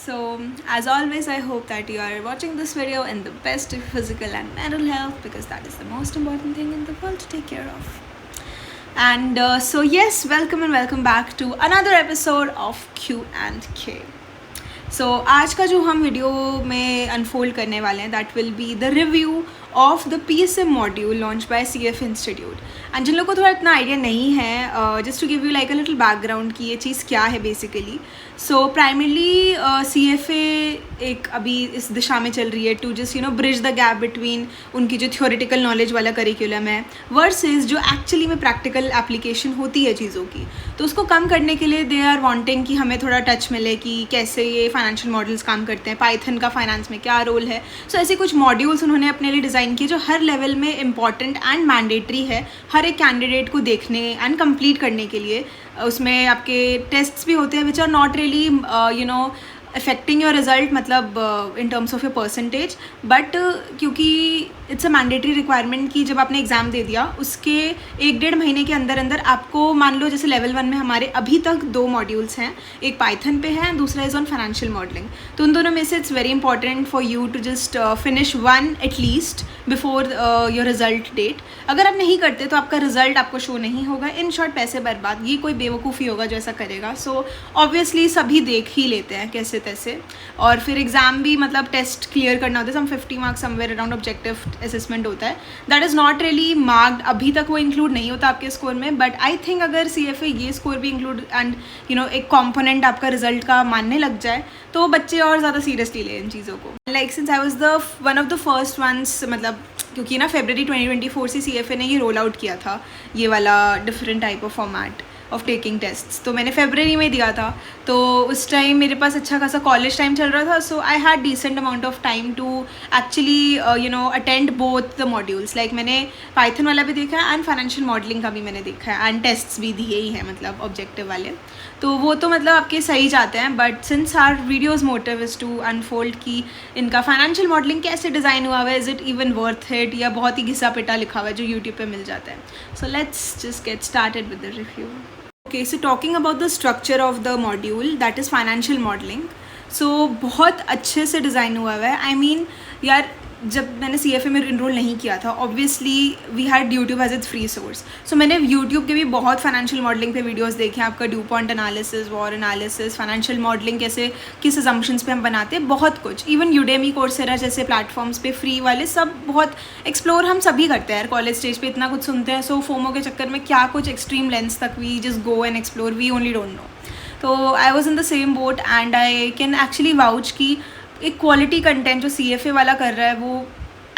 So, as always, I hope that you are watching this video in the best physical and mental health, because that is the most important thing in the world to take care of. And so yes, welcome and welcome back to another episode of Q&K. So आज का जो हम video में unfold करने वाले हैं, that will be the review of the PSM module launch by CFA institute. And जिन लोगों को थोड़ा इतना आइडिया नहीं है, just to give you like a little background कि ये चीज़ क्या है बेसिकली. सो प्राइमरली CFA एक अभी इस दिशा में चल रही है to just bridge the gap between उनकी जो थियोरेटिकल नॉलेज वाला करिकुलम है वर्सेस जो एक्चुअली में प्रैक्टिकल एप्लीकेशन होती है चीज़ों की. तो उसको कम करने के लिए दे आर वांटिंग कि हमें थोड़ा टच मिले कि कैसे ये फाइनेंशियल मॉडल्स काम करते हैं, पाइथन का फाइनेंस में क्या रोल है. सो ऐसे कुछ मॉड्यूल्स उन्होंने अपने लिए डिज़ाइन किए जो हर लेवल में इंपॉर्टेंट एंड मैंडेटरी है हर एक कैंडिडेट को देखने एंड कंप्लीट करने के लिए. उसमें आपके टेस्ट्स भी होते हैं which are not really affecting your result, मतलब in terms of your percentage, but क्योंकि इट्स अ मैंडेटरी रिक्वायरमेंट कि जब आपने एग्ज़ाम दे दिया उसके 1-1.5 महीने के अंदर अंदर आपको, मान लो जैसे लेवल 1 में हमारे अभी तक 2 मॉड्यूल्स हैं, एक पाइथन पे है, दूसरा इज़ ऑन फाइनेंशियल मॉडलिंग. तो उन दोनों में से it's very important for you to just finish one at least before your result date. अगर आप नहीं करते तो आपका रिजल्ट आपको शो नहीं होगा. इन शॉर्ट पैसे बर्बाद, ये कोई बेवकूफ़ी होगा जो ऐसा करेगा. सो ऑब्वियसली सभी देख ही लेते हैं कैसे तैसे, और फिर एग्ज़ाम भी मतलब टेस्ट क्लियर करना होता है. सम 50 marks somewhere around objective assessment होता है, that is not really marked. अभी तक वो इंक्लूड नहीं होता आपके स्कोर में, बट आई थिंक अगर CFA ये स्कोर भी इंक्लूड एंड एक कॉम्पोनेंट आपका रिजल्ट का मानने लग जाए तो बच्चे और ज़्यादा सीरियसली लें इन चीज़ों को. Like since I was the one of the first ones, मतलब क्योंकि ना February 2024 से CFA ने ये रोल आउट किया था ये वाला different type of format of taking tests. तो मैंने February में दिया था, तो उस टाइम मेरे पास अच्छा खासा कॉलेज टाइम चल रहा था. So I had decent amount of time to actually attend both the modules. Like मैंने पाइथन वाला भी देखा है एंड फाइनेंशियल मॉडलिंग का भी मैंने देखा है, एंड टेस्ट्स भी दिए ही हैं, मतलब ऑब्जेक्टिव वाले. तो वो तो मतलब आपके सही जाते हैं, but since our videos motive is to unfold कि इनका फाइनेंशियल मॉडलिंग कैसे डिज़ाइन हुआ हुआ है, is it even worth it, या बहुत ही घिसा पिटा लिखा हुआ है जो यूट्यूब पे मिल जाता है. So let's just get started with the review. Okay, so talking about the structure of the module, that is financial modeling. So बहुत अच्छे से डिज़ाइन हुआ है. I mean यार, जब मैंने CFA में इनरोल नहीं किया था, obviously we had YouTube as it's free source. So मैंने यूट्यूब के भी बहुत फाइनेंशियल मॉडलिंग पे वीडियोस देखे हैं. आपका Dupont analysis, war analysis, financial modelling कैसे किस असम्पशंस पे हम बनाते हैं, बहुत कुछ. इवन यूडेमी, कोर्सेरा जैसे प्लेटफॉर्म्स पे फ्री वाले सब बहुत एक्सप्लोर हम सभी करते हैं यार. कॉलेज स्टेज पे इतना कुछ सुनते हैं, सो फोमो के चक्कर में क्या कुछ एक्सट्रीम लेंस तक we just go and explore, we only don't know. तो I was in the same boat and I can actually vouch कि एक क्वालिटी कंटेंट जो CFA वाला कर रहा है वो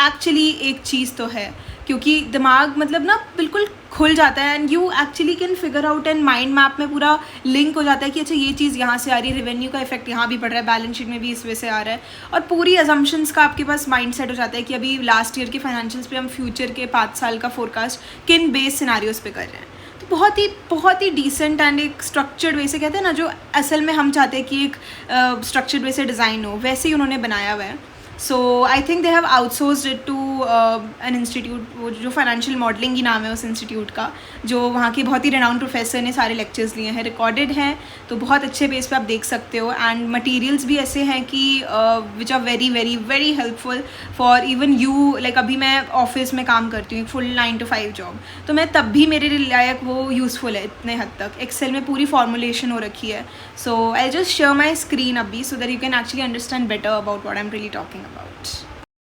एक्चुअली एक चीज़ तो है, क्योंकि दिमाग मतलब ना बिल्कुल खुल जाता है and you actually can figure out and mind map में पूरा लिंक हो जाता है कि अच्छा ये चीज़ यहाँ से आ रही है, रेवेन्यू का इफेक्ट यहाँ भी पड़ रहा है, बैलेंस शीट में भी इस वजह से आ रहा है, और पूरी अजम्पशंस का आपके पास माइंड सेट हो जाता है कि अभी लास्ट ईयर के फाइनेंशियल्स पे हम फ्यूचर के 5 साल का फोरकास्ट किन बेस सिनारियोज पे कर रहे हैं. तो बहुत ही डिसेंट एंड एक स्ट्रक्चर्ड वे से, कहते हैं ना जो असल में हम चाहते हैं कि एक स्ट्रक्चर्ड वे से डिज़ाइन हो, वैसे ही उन्होंने बनाया हुआ है. So I think they have outsourced it to an institute, वो जो फाइनेंशियल मॉडलिंग ही नाम है उस इंस्टीट्यूट का, जो वहाँ के बहुत ही रेनाउंड प्रोफेसर ने सारे लेक्चर्स लिए हैं, रिकॉर्डेड हैं, तो बहुत अच्छे बेस पे आप देख सकते हो. एंड मटेरियल्स भी ऐसे हैं कि which are very very very helpful for even you. Like अभी मैं ऑफिस में काम करती हूँ, फुल 9 to 5 जॉब, तो मैं तब भी मेरे लायक वो यूज़फुल है इतने हद तक. एक्सेल में पूरी फॉर्मुलेशन हो रखी है. So I just share my screen अभी so that you can actually understand better about what I am really talking about.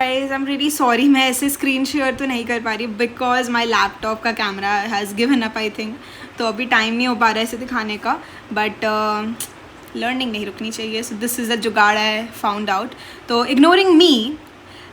Guys, I'm really sorry मैं ऐसे स्क्रीन शेयर तो नहीं कर पा रही बिकॉज माई लैपटॉप का camera has given up I think. तो अभी टाइम नहीं हो पा रहा है इसे दिखाने का, बट लर्निंग नहीं रुकनी चाहिए. So this is the jugaad I found out. तो इग्नोरिंग मी,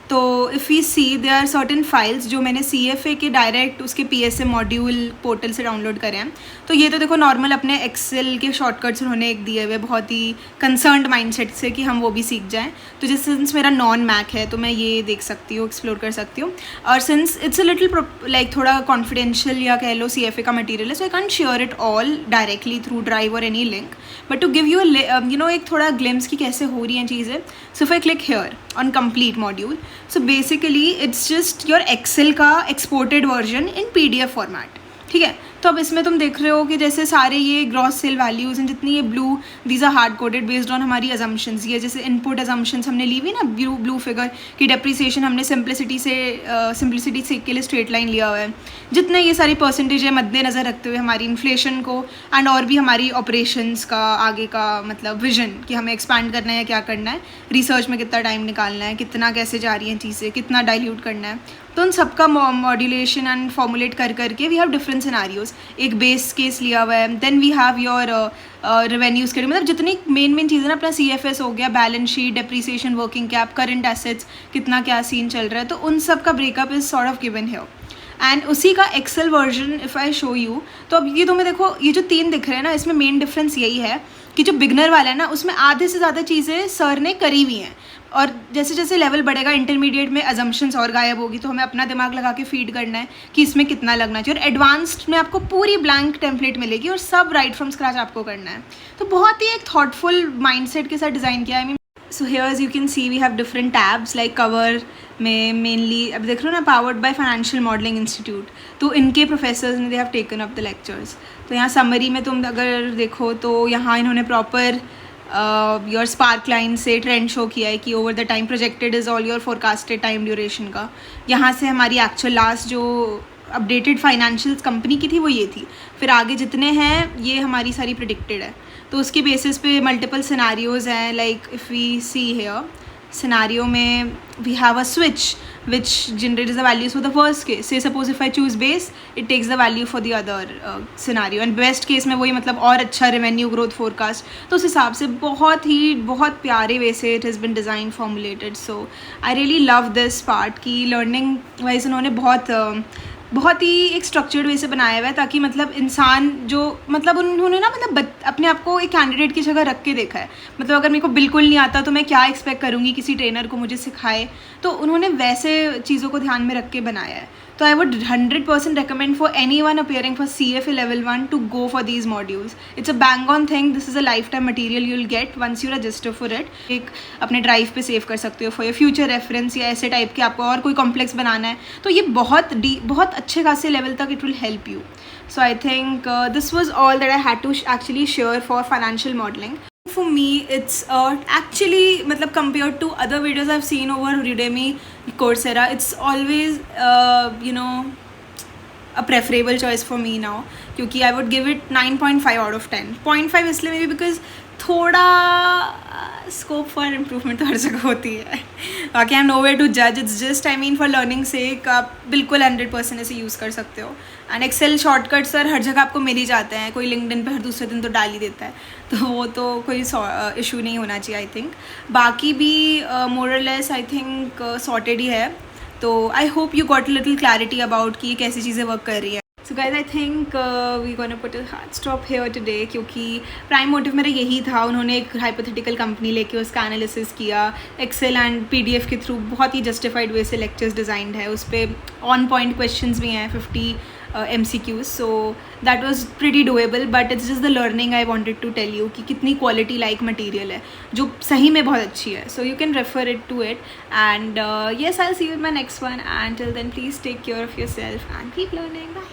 तो if we see there are certain files जो मैंने CFA के डायरेक्ट उसके PSM मॉड्यूल पोर्टल से डाउनलोड करे हैं. तो ये तो देखो नॉर्मल अपने एक्सेल के शॉर्टकट्स उन्होंने एक दिए हुए बहुत ही कंसर्न्ड माइंडसेट से कि हम वो भी सीख जाएं. तो जिस सिंस मेरा नॉन मैक है तो मैं ये देख सकती हूँ, एक्सप्लोर कर सकती हूँ. और since it's a little like थोड़ा कॉन्फिडेंशियल या कह लो CFA का मटीरियल है, so I can't share it all directly through drive और any link, but to give you एक थोड़ा ग्लिम्स की कैसे हो रही हैं चीज़ें. So if I click here on complete module, so basically it's just your Excel का exported version in PDF format. ठीक है, तो अब इसमें तुम देख रहे हो कि जैसे सारे ये ग्रॉस सेल वैल्यूज़ हैं जितनी ये blue, these are hard coded based on हमारी अजम्पशंस। ये जैसे इनपुट अजम्पशंस हमने ली हुई ना ब्लू फिगर की डेप्रिसिएशन हमने सिंप्लिसिटी से के लिए स्ट्रेट लाइन लिया हुआ है। जितने ये सारी परसेंटेज है मद्देनज़र रखते हुए हमारी इन्फ्लेशन को एंड और भी हमारी ऑपरेशंस का आगे का मतलब विजन कि हमें एक्सपैंड करना है या क्या करना है, रिसर्च में कितना टाइम निकालना है, कितना कैसे जा रही हैं चीज़ें, कितना डाइल्यूट करना है, तो उन सबका मॉड्यूलेशन एंड फॉर्मुलेट कर करके वी हैव डिफरेंट सिनारियोज। एक बेस केस लिया हुआ है, then we have your revenues के मतलब जितनी मेन चीज़ें ना, अपना CFS हो गया, balance sheet, depreciation, working cap, current assets, कितना क्या सीन चल रहा है, तो उन सब का breakup is sort of given here. And उसी का Excel version if I show you, तो अब ये तुम्हें देखो ये जो 3 दिख रहे हैं ना, इसमें मेन डिफरेंस यही है कि जो बिगनर वाला है ना उसमें आधे से ज़्यादा चीज़ें सर ने करी हुई हैं, और जैसे जैसे लेवल बढ़ेगा इंटरमीडिएट में अजम्पशंस और गायब होगी, तो हमें अपना दिमाग लगा के फीड करना है कि इसमें कितना लगना चाहिए, और एडवांस्ड में आपको पूरी ब्लैंक टेम्पलेट मिलेगी और सब राइट फ्रॉम स्क्रैच आपको करना है। तो बहुत ही एक थॉटफुल माइंडसेट के साथ डिज़ाइन किया है। I mean so here as you can see we have different tabs, like cover में मेनली अब देख रहे हो ना, powered by financial modelling institute, तो इनके प्रोफेसर्स ने they have taken up the lectures. तो यहाँ समरी में तुम अगर देखो तो यहाँ इन्होंने प्रॉपर योर स्पार्क लाइन से ट्रेंड शो किया है कि over the time projected is all your forecasted time duration का। यहाँ से हमारी एक्चुअल लास्ट जो अपडेटेड फाइनेंशियल्स कंपनी की थी वो ये थी, फिर आगे जितने हैं ये हमारी सारी प्रिडिक्टेड है। तो उसके बेसिस पे मल्टीपल सिनारियोज़ हैं, like if we see here scenario में we have a switch which generates the values for the first case. Say suppose if I choose base, it takes the value for the other scenario, and best case में वही मतलब और अच्छा revenue growth forecast। तो उस हिसाब से बहुत प्यारे वे से it has been designed, formulated। So I really love this part कि learning wise उन्होंने बहुत ही एक स्ट्रक्चर्ड वे से बनाया हुआ है, ताकि मतलब इंसान जो मतलब उन्होंने ना मतलब अपने आप को एक कैंडिडेट की जगह रख के देखा है। मतलब अगर मेरे को बिल्कुल नहीं आता तो मैं क्या एक्सपेक्ट करूँगी किसी ट्रेनर को मुझे सिखाए, तो उन्होंने वैसे चीज़ों को ध्यान में रख के बनाया है। तो I would 100% recommend for anyone appearing for CFA level 1 to go for these modules. It's a bang on thing. This is a lifetime material you'll get once you register for it. एक अपने drive पे save कर सकते हो for your future reference, या ऐसे type के आपको और कोई कॉम्प्लेक्स बनाना है तो ये बहुत अच्छे खासे लेवल तक it will help you. So I think this was all that I had to actually share for financial modeling. For me, it's actually मतलब compared to other videos I've seen over Udemy, Coursera, it's always a preferable choice for me now, क्योंकि I would give it 9.5 out of 10. 0.5 इसलिए maybe because थोड़ा scope for improvement तो हर जगह होती है। बाकी I am no way to जज, it's just I mean for learning sake आप बिल्कुल 100% ऐसे यूज़ कर सकते हो। एंड एक्सेल शॉर्टकट सर हर जगह आपको मिल ही जाते हैं, कोई लिंक्डइन पे हर दूसरे दिन तो डाल ही देता है, तो वो तो कोई इशू नहीं होना चाहिए आई थिंक। बाकी भी मोर और लेस आई थिंक सॉर्टेड ही है। तो I hope you got little clarity about कि ये कैसी चीज़ें वर्क कर रही है। So guys I think we gonna put a hard stop here today, क्योंकि प्राइम मोटिव मेरा यही था। उन्होंने एक हाइपोथेटिकल कंपनी लेके उसका एनालिसिस किया, एक्सेल एंड PDF के थ्रू बहुत ही जस्टिफाइड वे से लेक्चर्स डिज़ाइंड है, उस पर ऑन पॉइंट क्वेश्चंस भी हैं 50 MCQs, so that was pretty doable, but it's just the learning I wanted to tell you कि कितनी quality like material है जो सही में बहुत अच्छी है। So you can refer it to it, and yes, I'll see you in my next one, and till then please take care of yourself and keep learning. Bye.